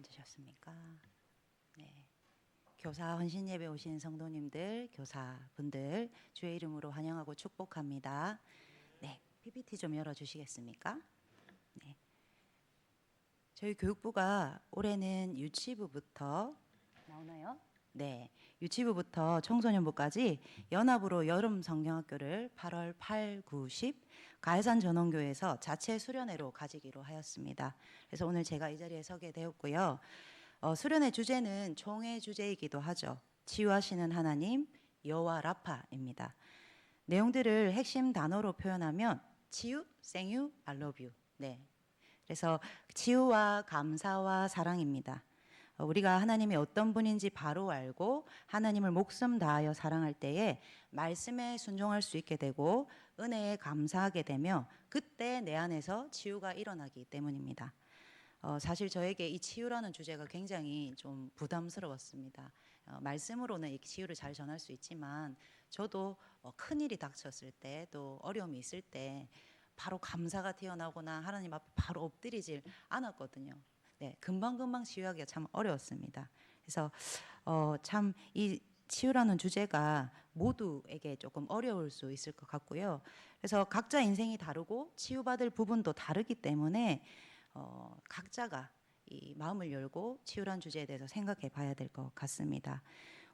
앉으셨습니까? 네. 교사 헌신 예배 오신 성도님들, 교사분들 주의 이름으로 환영하고 축복합니다. 네. PPT 좀 열어 주시겠습니까? 네. 저희 교육부가 올해는 유치부부터 나오나요? 네. 유치부부터 청소년부까지 연합으로 여름 성경학교를 8월 8, 9, 10 가해산 전원교회에서 자체 수련회로 가지기로 하였습니다. 그래서 오늘 제가 이 자리에 서게 되었고요. 수련회 주제는 총회 주제이기도 하죠. 치유하시는 하나님, 여호와 라파입니다. 내용들을 핵심 단어로 표현하면 치유, 생유, I love you. 네. 그래서 치유와 감사와 사랑입니다. 우리가 하나님이 어떤 분인지 바로 알고 하나님을 목숨 다하여 사랑할 때에 말씀에 순종할 수 있게 되고 은혜에 감사하게 되며 그때 내 안에서 치유가 일어나기 때문입니다. 사실 저에게 이 치유라는 주제가 굉장히 좀 부담스러웠습니다. 말씀으로는 이 치유를 잘 전할 수 있지만 저도 큰일이 닥쳤을 때 또 어려움이 있을 때 바로 감사가 튀어나오거나 하나님 앞에 바로 엎드리질 않았거든요. 네, 금방금방 치유하기가 참 어려웠습니다. 그래서 참 이 치유라는 주제가 모두에게 조금 어려울 수 있을 것 같고요. 그래서 각자 인생이 다르고 치유받을 부분도 다르기 때문에 각자가 이 마음을 열고 치유란 주제에 대해서 생각해 봐야 될 것 같습니다.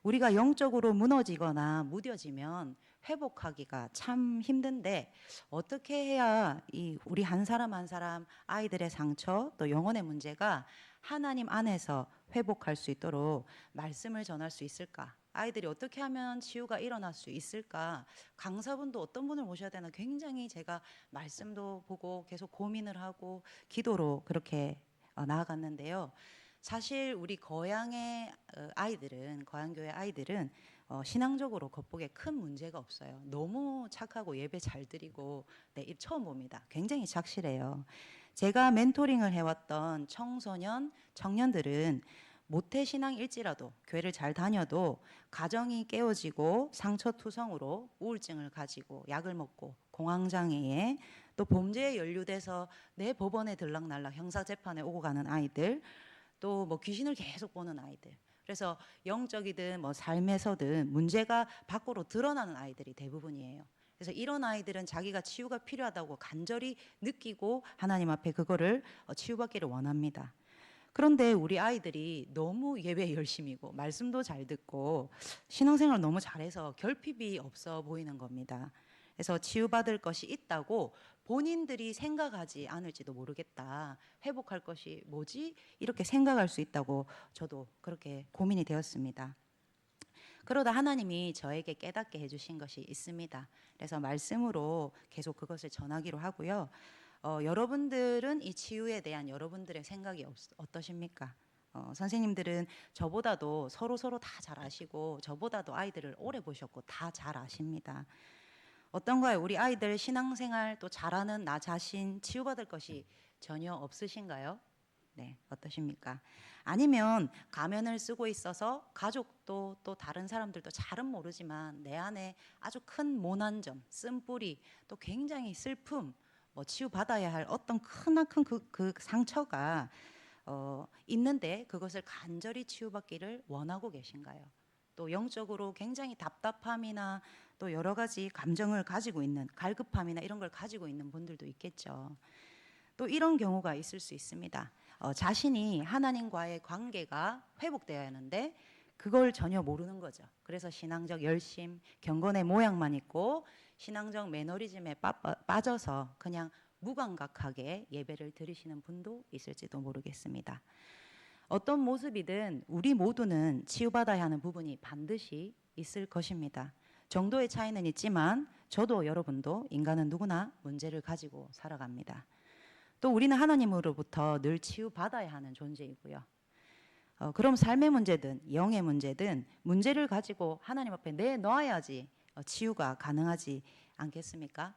우리가 영적으로 무너지거나 무뎌지면 회복하기가 참 힘든데 어떻게 해야 이 우리 한 사람 한 사람 아이들의 상처 또 영혼의 문제가 하나님 안에서 회복할 수 있도록 말씀을 전할 수 있을까? 아이들이 어떻게 하면 치유가 일어날 수 있을까? 강사분도 어떤 분을 모셔야 되나 굉장히 제가 말씀도 보고 계속 고민을 하고 기도로 그렇게 나아갔는데요. 사실 우리 고향의 아이들은 고향교회 아이들은 신앙적으로 겉보기에 큰 문제가 없어요. 너무 착하고 예배 잘 드리고 네, 처음 봅니다. 굉장히 착실해요. 제가 멘토링을 해왔던 청소년 청년들은 모태신앙일지라도 교회를 잘 다녀도 가정이 깨어지고 상처투성으로 우울증을 가지고 약을 먹고 공황장애에 또 범죄에 연루돼서 내 법원에 들락날락 형사재판에 오고 가는 아이들 또 뭐 귀신을 계속 보는 아이들 그래서 영적이든 뭐 삶에서든 문제가 밖으로 드러나는 아이들이 대부분이에요. 그래서 이런 아이들은 자기가 치유가 필요하다고 간절히 느끼고 하나님 앞에 그거를 치유받기를 원합니다. 그런데 우리 아이들이 너무 예배 열심이고 말씀도 잘 듣고 신앙생활 너무 잘해서 결핍이 없어 보이는 겁니다. 그래서 치유받을 것이 있다고 본인들이 생각하지 않을지도 모르겠다. 회복할 것이 뭐지? 이렇게 생각할 수 있다고 저도 그렇게 고민이 되었습니다. 그러다 하나님이 저에게 깨닫게 해주신 것이 있습니다. 그래서 말씀으로 계속 그것을 전하기로 하고요. 여러분들은 이 치유에 대한 여러분들의 생각이 어떠십니까? 선생님들은 저보다도 서로 다 잘 아시고 저보다도 아이들을 오래 보셨고 다 잘 아십니다. 어떤가요? 우리 아이들 신앙생활 또 잘하는 나 자신 치유받을 것이 전혀 없으신가요? 네, 어떠십니까? 아니면 가면을 쓰고 있어서 가족도 또 다른 사람들도 잘은 모르지만 내 안에 아주 큰 모난 점, 쓴뿌리, 또 굉장히 슬픔, 뭐 치유받아야 할 어떤 크나큰 그 상처가 있는데 그것을 간절히 치유받기를 원하고 계신가요? 또 영적으로 굉장히 답답함이나 또 여러 가지 감정을 가지고 있는 갈급함이나 이런 걸 가지고 있는 분들도 있겠죠. 또 이런 경우가 있을 수 있습니다. 자신이 하나님과의 관계가 회복되어야 하는데 그걸 전혀 모르는 거죠. 그래서 신앙적 열심, 경건의 모양만 있고 신앙적 매너리즘에 빠져서 그냥 무감각하게 예배를 드리시는 분도 있을지도 모르겠습니다. 어떤 모습이든 우리 모두는 치유받아야 하는 부분이 반드시 있을 것입니다. 정도의 차이는 있지만 저도 여러분도 인간은 누구나 문제를 가지고 살아갑니다. 또 우리는 하나님으로부터 늘 치유받아야 하는 존재이고요. 그럼 삶의 문제든 영의 문제든 문제를 가지고 하나님 앞에 내놓아야지 치유가 가능하지 않겠습니까?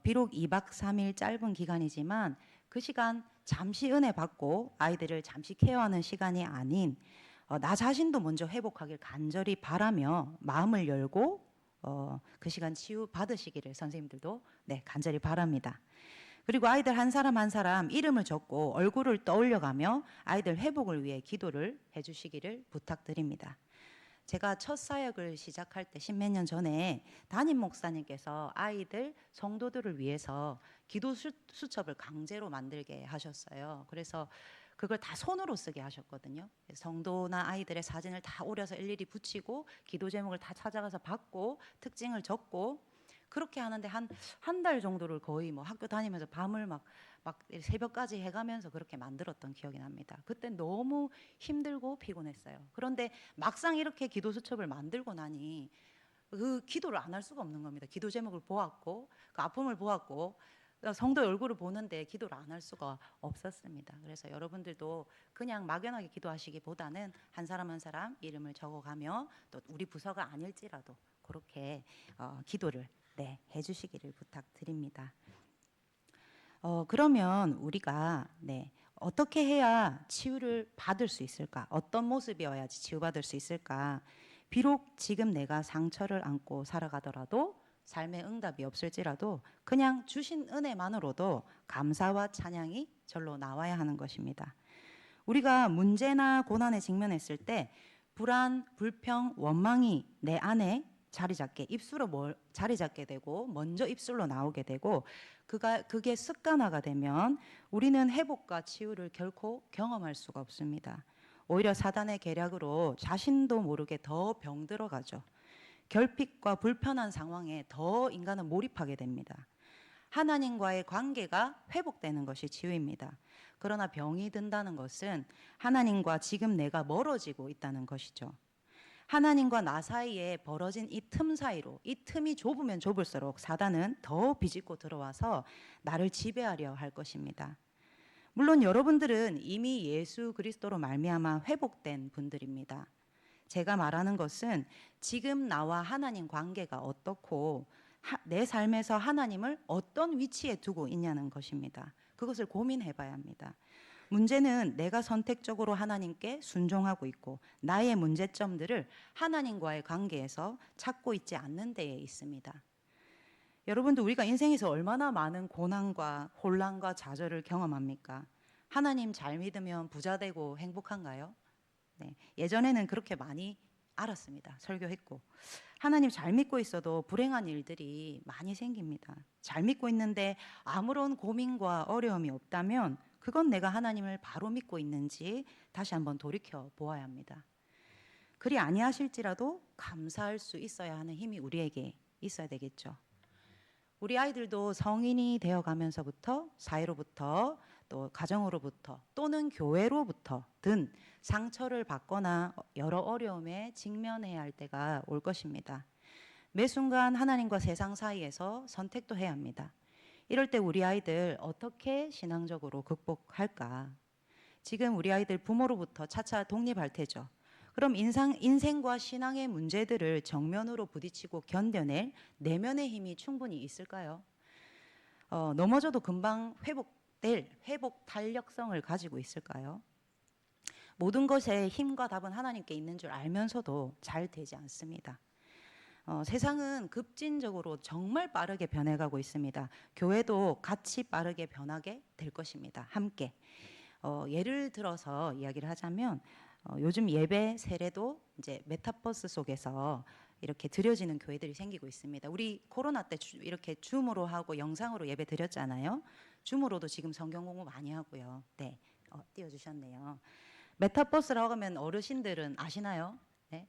비록 2박 3일 짧은 기간이지만 그 시간 잠시 은혜 받고 아이들을 잠시 케어하는 시간이 아닌 나 자신도 먼저 회복하길 간절히 바라며 마음을 열고 그 시간 치유 받으시기를 선생님들도 네, 간절히 바랍니다. 그리고 아이들 한 사람 한 사람 이름을 적고 얼굴을 떠올려가며 아이들 회복을 위해 기도를 해주시기를 부탁드립니다. 제가 첫 사역을 시작할 때 십몇 년 전에 담임 목사님께서 아이들 성도들을 위해서 기도 수첩을 강제로 만들게 하셨어요. 그래서 그걸 다 손으로 쓰게 하셨거든요. 성도나 아이들의 사진을 다 오려서 일일이 붙이고 기도 제목을 다 찾아가서 받고 특징을 적고 그렇게 하는데 한 달 정도를 거의 뭐 학교 다니면서 밤을 막 새벽까지 해가면서 그렇게 만들었던 기억이 납니다. 그때 너무 힘들고 피곤했어요. 그런데 막상 이렇게 기도 수첩을 만들고 나니 그 기도를 안 할 수가 없는 겁니다. 기도 제목을 보았고 그 아픔을 보았고 성도 얼굴을 보는데 기도를 안 할 수가 없었습니다. 그래서 여러분들도 그냥 막연하게 기도하시기보다는 한 사람 한 사람 이름을 적어가며 또 우리 부서가 아닐지라도 그렇게 기도를 해주시기를 부탁드립니다. 그러면 우리가 어떻게 해야 치유를 받을 수 있을까? 어떤 모습이어야지 치유받을 수 있을까? 비록 지금 내가 상처를 안고 살아가더라도 삶의 응답이 없을지라도 그냥 주신 은혜만으로도 감사와 찬양이 절로 나와야 하는 것입니다. 우리가 문제나 고난에 직면했을 때 불안, 불평, 원망이 내 안에 자리 잡게 되고 먼저 입술로 나오게 되고 그게 습관화가 되면 우리는 회복과 치유를 결코 경험할 수가 없습니다. 오히려 사단의 계략으로 자신도 모르게 더 병들어가죠. 결핍과 불편한 상황에 더 인간은 몰입하게 됩니다. 하나님과의 관계가 회복되는 것이 치유입니다. 그러나 병이 든다는 것은 하나님과 지금 내가 멀어지고 있다는 것이죠. 하나님과 나 사이에 벌어진 이 틈 사이로 이 틈이 좁으면 좁을수록 사단은 더 비집고 들어와서 나를 지배하려 할 것입니다. 물론 여러분들은 이미 예수 그리스도로 말미암아 회복된 분들입니다. 제가 말하는 것은 지금 나와 하나님 관계가 어떻고 내 삶에서 하나님을 어떤 위치에 두고 있냐는 것입니다. 그것을 고민해 봐야 합니다. 문제는 내가 선택적으로 하나님께 순종하고 있고 나의 문제점들을 하나님과의 관계에서 찾고 있지 않는 데에 있습니다. 여러분도 우리가 인생에서 얼마나 많은 고난과 혼란과 좌절을 경험합니까? 하나님 잘 믿으면 부자 되고 행복한가요? 네, 예전에는 그렇게 많이 알았습니다. 설교했고 하나님 잘 믿고 있어도 불행한 일들이 많이 생깁니다. 잘 믿고 있는데 아무런 고민과 어려움이 없다면 그건 내가 하나님을 바로 믿고 있는지 다시 한번 돌이켜 보아야 합니다. 그리 아니하실지라도 감사할 수 있어야 하는 힘이 우리에게 있어야 되겠죠. 우리 아이들도 성인이 되어가면서부터 사회로부터 또 가정으로부터 또는 교회로부터 든 상처를 받거나 여러 어려움에 직면해야 할 때가 올 것입니다. 매 순간 하나님과 세상 사이에서 선택도 해야 합니다. 이럴 때 우리 아이들 어떻게 신앙적으로 극복할까? 지금 우리 아이들 부모로부터 차차 독립할 테죠. 그럼 인생과 신앙의 문제들을 정면으로 부딪히고 견뎌낼 내면의 힘이 충분히 있을까요? 넘어져도 금방 회복 탄력성을 가지고 있을까요? 모든 것에 힘과 답은 하나님께 있는 줄 알면서도 잘 되지 않습니다. 세상은 급진적으로 정말 빠르게 변해가고 있습니다. 교회도 같이 빠르게 변하게 될 것입니다. 함께. 예를 들어서 이야기를 하자면 요즘 예배 세례도 이제 메타버스 속에서 이렇게 드려지는 교회들이 생기고 있습니다. 우리 코로나 때 이렇게 줌으로 하고 영상으로 예배 드렸잖아요. 줌으로도 지금 성경 공부 많이 하고요. 네, 띄워주셨네요. 메타버스라고 하면 어르신들은 아시나요? 네?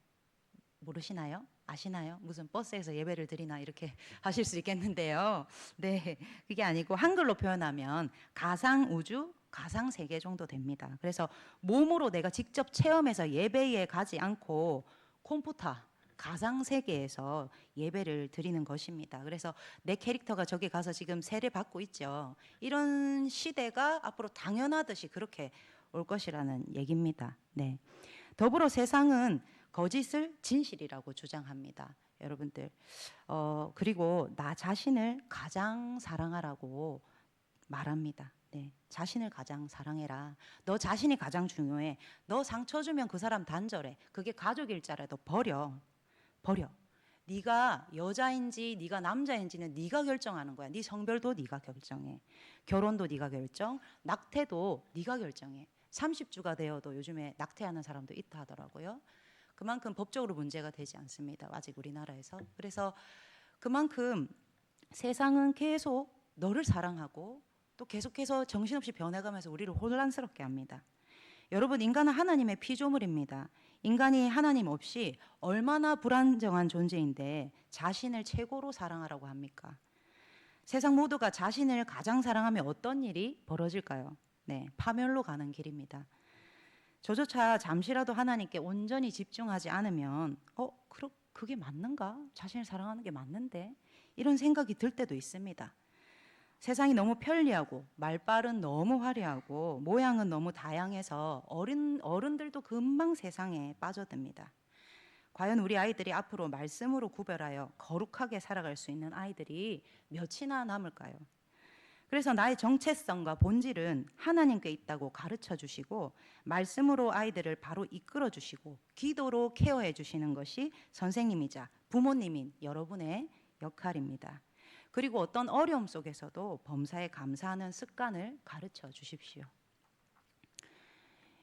모르시나요? 아시나요? 무슨 버스에서 예배를 드리나 이렇게 하실 수 있겠는데요. 네, 그게 아니고 한글로 표현하면 가상 우주, 가상 세계 정도 됩니다. 그래서 몸으로 내가 직접 체험해서 예배에 가지 않고 컴퓨터, 가상 세계에서 예배를 드리는 것입니다. 그래서 내 캐릭터가 저기 가서 지금 세례 받고 있죠. 이런 시대가 앞으로 당연하듯이 그렇게 올 것이라는 얘기입니다. 네. 더불어 세상은 거짓을 진실이라고 주장합니다. 여러분들 그리고 나 자신을 가장 사랑하라고 말합니다. 네, 자신을 가장 사랑해라. 너 자신이 가장 중요해. 너 상처 주면 그 사람 단절해. 그게 가족일자라도 버려. 네가 여자인지 네가 남자인지는 네가 결정하는 거야. 네 성별도 네가 결정해. 결혼도 네가 결정, 낙태도 네가 결정해. 30주가 되어도 요즘에 낙태하는 사람도 있다 하더라고요. 그만큼 법적으로 문제가 되지 않습니다. 아직 우리나라에서. 그래서 그만큼 세상은 계속 너를 사랑하고 또 계속해서 정신없이 변해가면서 우리를 혼란스럽게 합니다. 여러분, 인간은 하나님의 피조물입니다. 인간이 하나님 없이 얼마나 불안정한 존재인데 자신을 최고로 사랑하라고 합니까? 세상 모두가 자신을 가장 사랑하면 어떤 일이 벌어질까요? 네, 파멸로 가는 길입니다. 저조차 잠시라도 하나님께 온전히 집중하지 않으면 그게 맞는가? 자신을 사랑하는 게 맞는데? 이런 생각이 들 때도 있습니다. 세상이 너무 편리하고 말빨은 너무 화려하고 모양은 너무 다양해서 어른들도 금방 세상에 빠져듭니다. 과연 우리 아이들이 앞으로 말씀으로 구별하여 거룩하게 살아갈 수 있는 아이들이 몇이나 남을까요? 그래서 나의 정체성과 본질은 하나님께 있다고 가르쳐 주시고 말씀으로 아이들을 바로 이끌어 주시고 기도로 케어해 주시는 것이 선생님이자 부모님인 여러분의 역할입니다. 그리고 어떤 어려움 속에서도 범사에 감사하는 습관을 가르쳐 주십시오.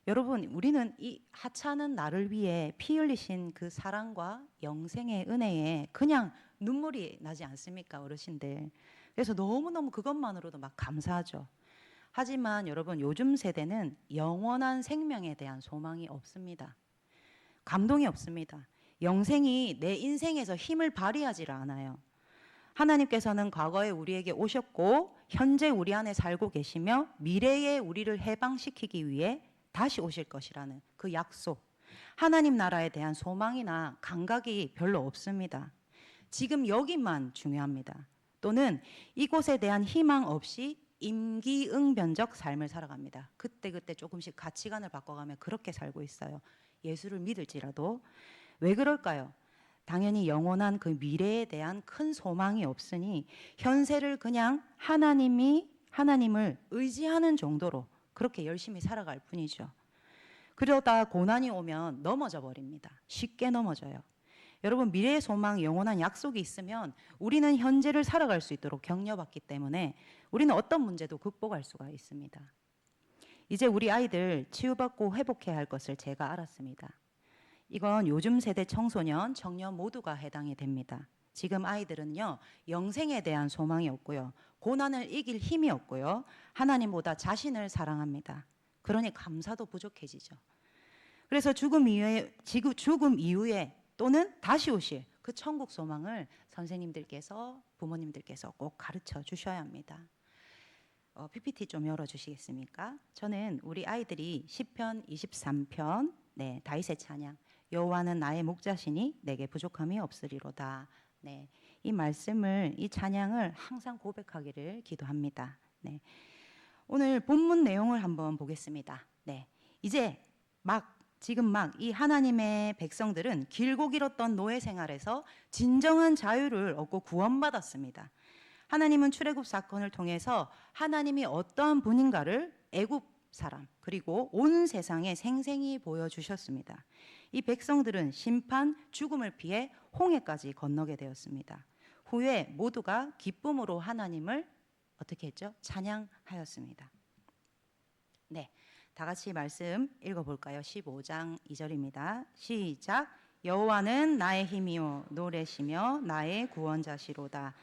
여러분, 우리는 이 하찮은 나를 위해 피 흘리신 그 사랑과 영생의 은혜에 그냥 눈물이 나지 않습니까, 어르신들? 그래서 너무너무 그것만으로도 막 감사하죠. 하지만 여러분, 요즘 세대는 영원한 생명에 대한 소망이 없습니다. 감동이 없습니다. 영생이 내 인생에서 힘을 발휘하지를 않아요. 하나님께서는 과거에 우리에게 오셨고 현재 우리 안에 살고 계시며 미래에 우리를 해방시키기 위해 다시 오실 것이라는 그 약속. 하나님 나라에 대한 소망이나 감각이 별로 없습니다. 지금 여기만 중요합니다. 또는 이곳에 대한 희망 없이 임기응변적 삶을 살아갑니다. 그때그때 조금씩 가치관을 바꿔가며 그렇게 살고 있어요. 예수를 믿을지라도. 왜 그럴까요? 당연히 영원한 그 미래에 대한 큰 소망이 없으니 현세를 그냥 하나님을 의지하는 정도로 그렇게 열심히 살아갈 뿐이죠. 그러다 고난이 오면 넘어져 버립니다. 쉽게 넘어져요. 여러분, 미래의 소망, 영원한 약속이 있으면 우리는 현재를 살아갈 수 있도록 격려받기 때문에 우리는 어떤 문제도 극복할 수가 있습니다. 이제 우리 아이들 치유받고 회복해야 할 것을 제가 알았습니다. 이건 요즘 세대 청소년, 청년 모두가 해당이 됩니다. 지금 아이들은요, 영생에 대한 소망이 없고요, 고난을 이길 힘이 없고요, 하나님보다 자신을 사랑합니다. 그러니 감사도 부족해지죠. 그래서 죽음 이후에 또는 다시 오실 그 천국 소망을 선생님들께서, 부모님들께서 꼭 가르쳐 주셔야 합니다. PPT 좀 열어주시겠습니까? 저는 우리 아이들이 시편 23편, 다윗의 찬양, 여호와는 나의 목자시니 내게 부족함이 없으리로다. 이 말씀을, 이 찬양을 항상 고백하기를 기도합니다. 오늘 본문 내용을 한번 보겠습니다. 이제 지금 이 하나님의 백성들은 길고 길었던 노예 생활에서 진정한 자유를 얻고 구원받았습니다. 하나님은 출애굽 사건을 통해서 하나님이 어떠한 분인가를 애굽 사람 그리고 온 세상에 생생히 보여주셨습니다. 이 백성들은 심판, 죽음을 피해 홍해까지 건너게 되었습니다. 후에 모두가 기쁨으로 하나님을 어떻게 했죠? 찬양하였습니다. 다 같이 말씀 읽어볼까요? 15장 2절입니다. 시작. 여호와는 나의 힘이요 노래시며 나의 구원자시로다.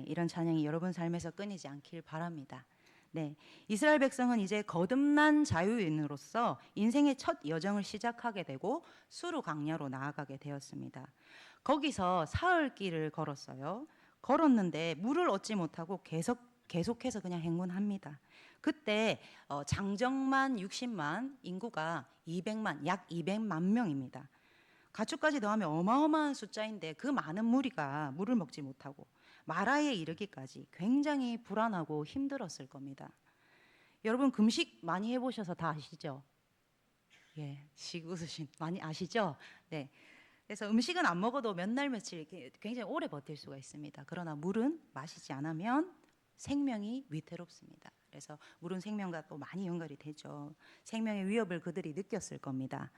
이런 찬양이 여러분 삶에서 끊이지 않길 바랍니다. 이스라엘 백성은 이제 거듭난 자유인으로서 인생의 첫 여정을 시작하게 되고 수르 강야로 나아가게 되었습니다. 거기서 사흘 길을 걸었어요. 걸었는데 물을 얻지 못하고 계속해서 그냥 행군합니다. 그때 장정만 60만, 인구가 200만, 약 200만 명입니다. 가축까지 더하면 어마어마한 숫자인데 그 많은 무리가 물을 먹지 못하고 마라에 이르기까지 굉장히 불안하고 힘들었을 겁니다. 여러분, 금식 많이 해보셔서 다 아시죠? 웃으신 많이 아시죠? 그래서 음식은 안 먹어도 몇 날 며칠 굉장히 오래 버틸 수가 있습니다. 그러나 물은 마시지 않으면 생명이 위태롭습니다. 그래서 물은 생명과 또 많이 연결이 되죠. 생명의 위협을 그들이 느꼈을 겁니다.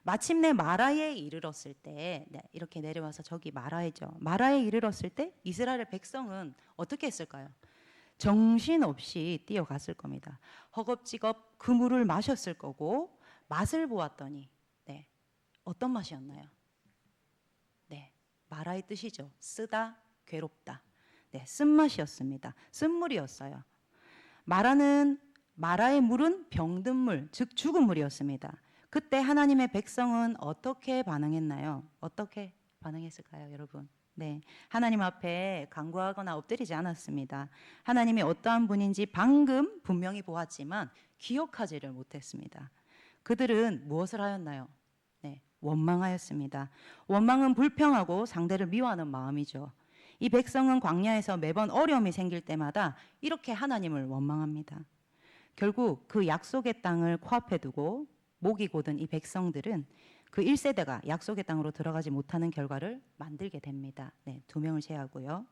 마침내 마라에 이르렀을 때, 이렇게 내려와서 저기 마라이죠. 마라에 이르렀을 때 이스라엘 백성은 어떻게 했을까요? 정신없이 뛰어갔을 겁니다. 허겁지겁 그 물을 마셨을 거고, 맛을 보았더니 어떤 맛이었나요? 마라의 뜻이죠. 쓰다, 괴롭다. 쓴맛이었습니다. 쓴물이었어요. 마라의 물은 병든 물, 즉 죽은 물이었습니다. 그때 하나님의 백성은 어떻게 반응했나요? 어떻게 반응했을까요, 여러분? 하나님 앞에 간구하거나 엎드리지 않았습니다. 하나님이 어떠한 분인지 방금 분명히 보았지만 기억하지를 못했습니다. 그들은 무엇을 하였나요? 원망하였습니다. 원망은 불평하고 상대를 미워하는 마음이죠. 이 백성은 광야에서 매번 어려움이 생길 때마다 이렇게 하나님을 원망합니다. 결국 그 약속의 땅을 코앞에 두고 목이 고든 이 백성들은 그 1세대가 약속의 땅으로 들어가지 못하는 결과를 만들게 됩니다. 2명을 제하고요.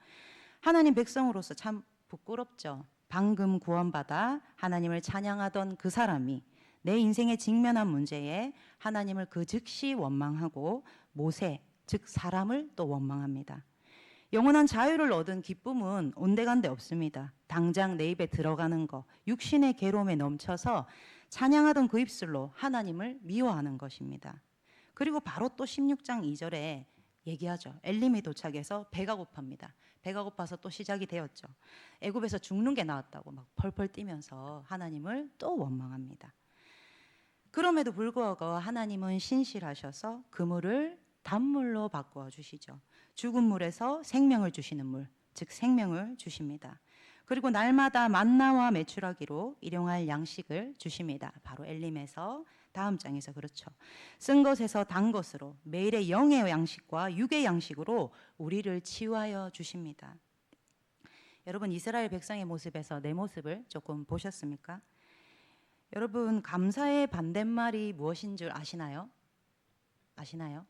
하나님 백성으로서 참 부끄럽죠. 방금 구원받아 하나님을 찬양하던 그 사람이 내 인생에 직면한 문제에 하나님을 그 즉시 원망하고 모세, 즉 사람을 또 원망합니다. 영원한 자유를 얻은 기쁨은 온데간데 없습니다. 당장 내 입에 들어가는 거, 육신의 괴로움에 넘쳐서 찬양하던 그 입술로 하나님을 미워하는 것입니다. 그리고 바로 또 16장 2절에 얘기하죠. 엘림이 도착해서 배가 고팝니다. 배가 고파서 또 시작이 되었죠. 애굽에서 죽는 게 나왔다고 막 펄펄 뛰면서 하나님을 또 원망합니다. 그럼에도 불구하고 하나님은 신실하셔서 그 물을 단물로 바꾸어 주시죠. 죽은 물에서 생명을 주시는 물, 즉 생명을 주십니다. 그리고 날마다 만나와 메추라기로 일용할 양식을 주십니다. 바로 엘림에서 다음 장에서 그렇죠. 쓴 것에서 단 것으로 매일의 영의 양식과 육의 양식으로 우리를 치유하여 주십니다. 여러분, 이스라엘 백성의 모습에서 내 모습을 조금 보셨습니까? 여러분, 감사의 반대말이 무엇인 줄 아시나요? 아시나요?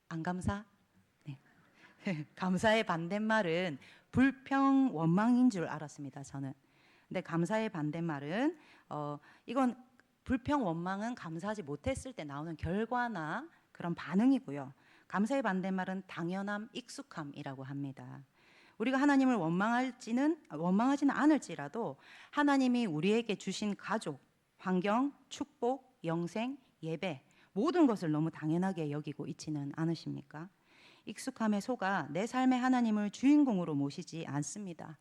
안 감사? 네. 감사의 반대말은 불평, 원망인 줄 알았습니다, 저는. 근데 감사의 반대말은 이건 불평, 원망은 감사하지 못했을 때 나오는 결과나 그런 반응이고요. 감사의 반대말은 당연함, 익숙함이라고 합니다. 우리가 하나님을 원망하지는 않을지라도 하나님이 우리에게 주신 가족, 환경, 축복, 영생, 예배 모든 것을 너무 당연하게 여기고 있지는 않으십니까? 익숙함에 속아 내 삶의 하나님을 주인공으로 모시지 않습니다.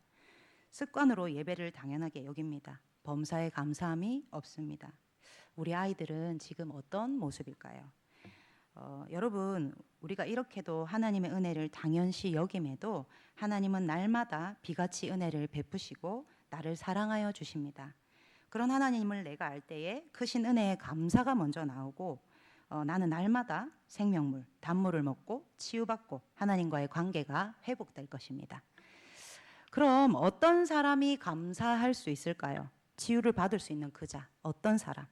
습관으로 예배를 당연하게 여깁니다. 범사에 감사함이 없습니다. 우리 아이들은 지금 어떤 모습일까요? 여러분, 우리가 이렇게도 하나님의 은혜를 당연시 여김에도 하나님은 날마다 비같이 은혜를 베푸시고 나를 사랑하여 주십니다. 그런 하나님을 내가 알 때에 크신 은혜에 감사가 먼저 나오고 나는 날마다 생명물, 단물을 먹고 치유받고 하나님과의 관계가 회복될 것입니다. 그럼 어떤 사람이 감사할 수 있을까요? 치유를 받을 수 있는 그 자, 어떤 사람?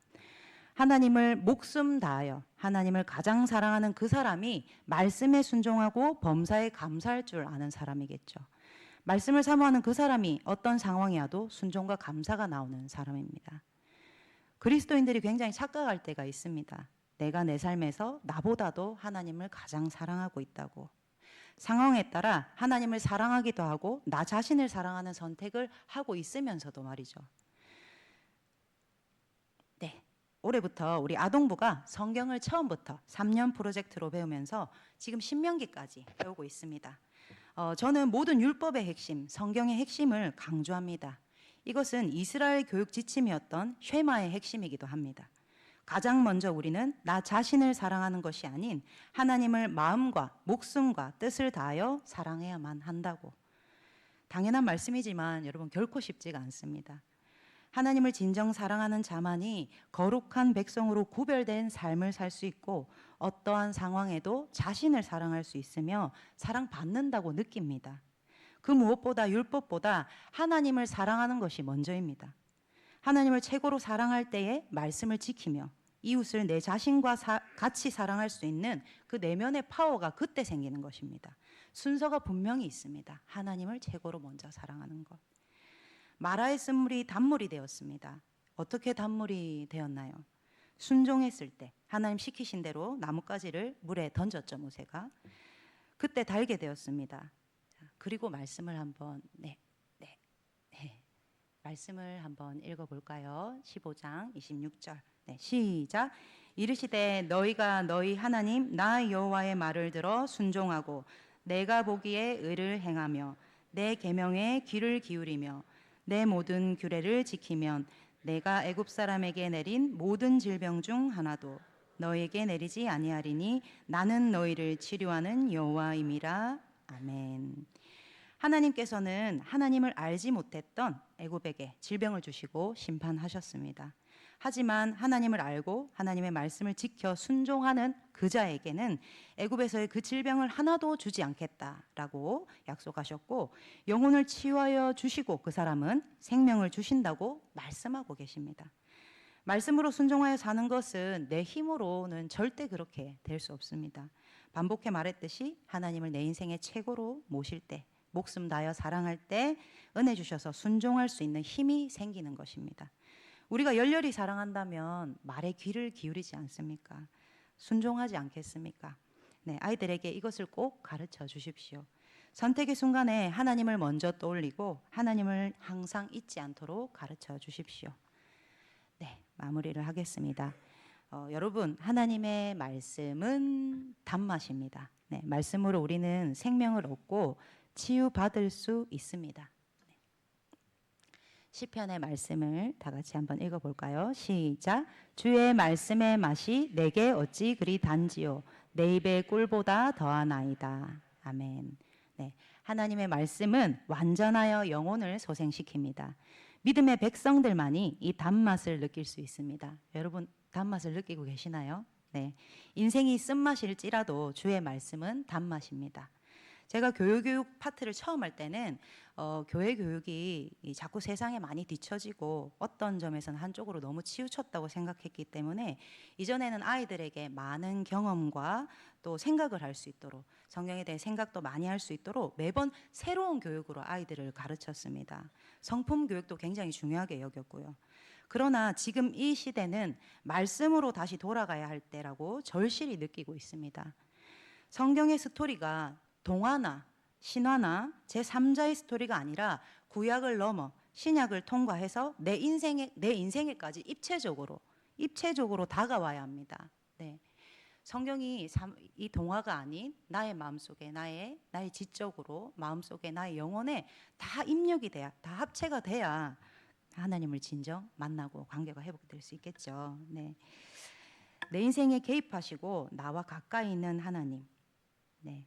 하나님을 목숨 다하여 하나님을 가장 사랑하는 그 사람이 말씀에 순종하고 범사에 감사할 줄 아는 사람이겠죠. 말씀을 사모하는 그 사람이 어떤 상황이어도 순종과 감사가 나오는 사람입니다. 그리스도인들이 굉장히 착각할 때가 있습니다. 내가 내 삶에서 나보다도 하나님을 가장 사랑하고 있다고. 상황에 따라 하나님을 사랑하기도 하고 나 자신을 사랑하는 선택을 하고 있으면서도 말이죠. 올해부터 우리 아동부가 성경을 처음부터 3년 프로젝트로 배우면서 지금 신명기까지 배우고 있습니다. 저는 모든 율법의 핵심, 성경의 핵심을 강조합니다. 이것은 이스라엘 교육 지침이었던 쉐마의 핵심이기도 합니다. 가장 먼저 우리는 나 자신을 사랑하는 것이 아닌 하나님을 마음과 목숨과 뜻을 다하여 사랑해야만 한다고. 당연한 말씀이지만 여러분 결코 쉽지가 않습니다. 하나님을 진정 사랑하는 자만이 거룩한 백성으로 구별된 삶을 살 수 있고 어떠한 상황에도 자신을 사랑할 수 있으며 사랑받는다고 느낍니다. 그 무엇보다 율법보다 하나님을 사랑하는 것이 먼저입니다. 하나님을 최고로 사랑할 때에 말씀을 지키며 이웃을 내 자신과 같이 사랑할 수 있는 그 내면의 파워가 그때 생기는 것입니다. 순서가 분명히 있습니다. 하나님을 최고로 먼저 사랑하는 것. 마라의 쓴물이 단물이 되었습니다. 어떻게 단물이 되었나요? 순종했을 때 하나님 시키신 대로 나뭇가지를 물에 던졌죠. 모세가. 그때 달게 되었습니다. 그리고 말씀을 한번 말씀을 한번 읽어볼까요? 15장 26절. 시작. 이르시되 너희가 너희 하나님 나 여호와의 말을 들어 순종하고 내가 보기에 의를 행하며 내 계명에 귀를 기울이며 내 모든 규례를 지키면 내가 애굽 사람에게 내린 모든 질병 중 하나도 너에게 내리지 아니하리니 나는 너희를 치료하는 여호와임이라. 아멘. 하나님께서는 하나님을 알지 못했던 애굽에게 질병을 주시고 심판하셨습니다. 하지만 하나님을 알고 하나님의 말씀을 지켜 순종하는 그 자에게는 애굽에서의 그 질병을 하나도 주지 않겠다라고 약속하셨고 영혼을 치유하여 주시고 그 사람은 생명을 주신다고 말씀하고 계십니다. 말씀으로 순종하여 사는 것은 내 힘으로는 절대 그렇게 될 수 없습니다. 반복해 말했듯이 하나님을 내 인생의 최고로 모실 때, 목숨 다하여 사랑할 때 은혜 주셔서 순종할 수 있는 힘이 생기는 것입니다. 우리가 열렬히 사랑한다면 말에 귀를 기울이지 않습니까? 순종하지 않겠습니까? 네, 아이들에게 이것을 꼭 가르쳐 주십시오. 선택의 순간에 하나님을 먼저 떠올리고 하나님을 항상 잊지 않도록 가르쳐 주십시오. 네, 마무리를 하겠습니다. 여러분, 하나님의 말씀은 단맛입니다. 네, 말씀으로 우리는 생명을 얻고 치유받을 수 있습니다. 네. 시편의 말씀을 다 같이 한번 읽어볼까요? 시작. 주의 말씀의 맛이 내게 어찌 그리 단지요 내 입의 꿀보다 더하나이다. 아멘. 네, 하나님의 말씀은 완전하여 영혼을 소생시킵니다. 믿음의 백성들만이 이 단맛을 느낄 수 있습니다. 여러분 단맛을 느끼고 계시나요? 네, 인생이 쓴맛일지라도 주의 말씀은 단맛입니다. 제가 교육 파트를 처음 할 때는 교회 교육이 자꾸 세상에 많이 뒤처지고 어떤 점에서는 한쪽으로 너무 치우쳤다고 생각했기 때문에 이전에는 아이들에게 많은 경험과 또 생각을 할 수 있도록 성경에 대해 생각도 많이 할 수 있도록 매번 새로운 교육으로 아이들을 가르쳤습니다. 성품 교육도 굉장히 중요하게 여겼고요. 그러나 지금 이 시대는 말씀으로 다시 돌아가야 할 때라고 절실히 느끼고 있습니다. 성경의 스토리가 동화나 신화나 제3자의 스토리가 아니라 구약을 넘어 신약을 통과해서 내 인생에까지 입체적으로 다가와야 합니다. 네. 성경이 이 동화가 아닌 나의 마음속에 나의 지적으로 마음속에 나의 영혼에 다 입력이 돼야, 다 합체가 돼야 하나님을 진정 만나고 관계가 회복될 수 있겠죠. 네. 내 인생에 개입하시고 나와 가까이 있는 하나님. 네.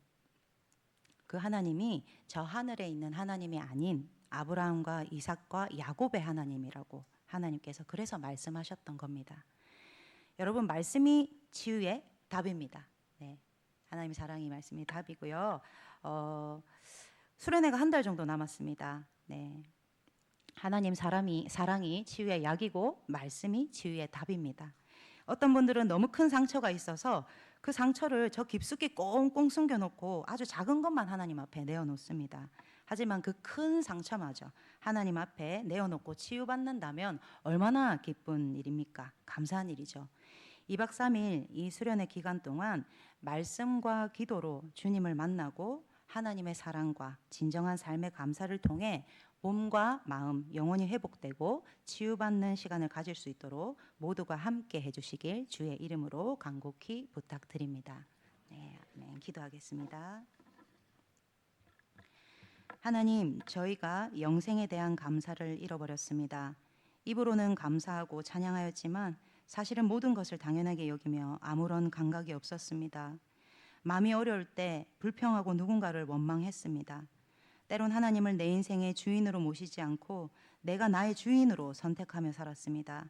그 하나님이 저 하늘에 있는 하나님이 아닌 아브라함과 이삭과 야곱의 하나님이라고 하나님께서 그래서 말씀하셨던 겁니다. 여러분 말씀이 치유의 답입니다. 네. 하나님의 사랑이 말씀이 답이고요. 수련회가 한 달 정도 남았습니다. 네. 하나님 사랑이 치유의 약이고 말씀이 치유의 답입니다. 어떤 분들은 너무 큰 상처가 있어서 그 상처를 저 깊숙이 꽁꽁 숨겨놓고 아주 작은 것만 하나님 앞에 내어놓습니다. 하지만 그 큰 상처마저 하나님 앞에 내어놓고 치유받는다면 얼마나 기쁜 일입니까? 감사한 일이죠. 2박 3일 이 수련의 기간 동안 말씀과 기도로 주님을 만나고 하나님의 사랑과 진정한 삶의 감사를 통해 몸과 마음, 영혼이 회복되고 치유받는 시간을 가질 수 있도록 모두가 함께 해주시길 주의 이름으로 간곡히 부탁드립니다. 네, 아멘. 기도하겠습니다. 하나님, 저희가 영생에 대한 감사를 잃어버렸습니다. 입으로는 감사하고 찬양하였지만 사실은 모든 것을 당연하게 여기며 아무런 감각이 없었습니다. 마음이 어려울 때 불평하고 누군가를 원망했습니다. 때론 하나님을 내 인생의 주인으로 모시지 않고 내가 나의 주인으로 선택하며 살았습니다.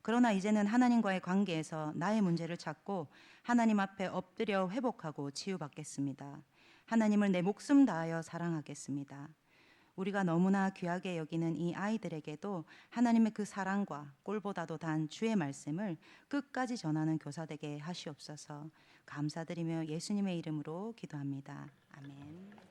그러나 이제는 하나님과의 관계에서 나의 문제를 찾고 하나님 앞에 엎드려 회복하고 치유받겠습니다. 하나님을 내 목숨 다하여 사랑하겠습니다. 우리가 너무나 귀하게 여기는 이 아이들에게도 하나님의 그 사랑과 꿀보다도 단 주의 말씀을 끝까지 전하는 교사 되게 하시옵소서. 감사드리며 예수님의 이름으로 기도합니다. 아멘.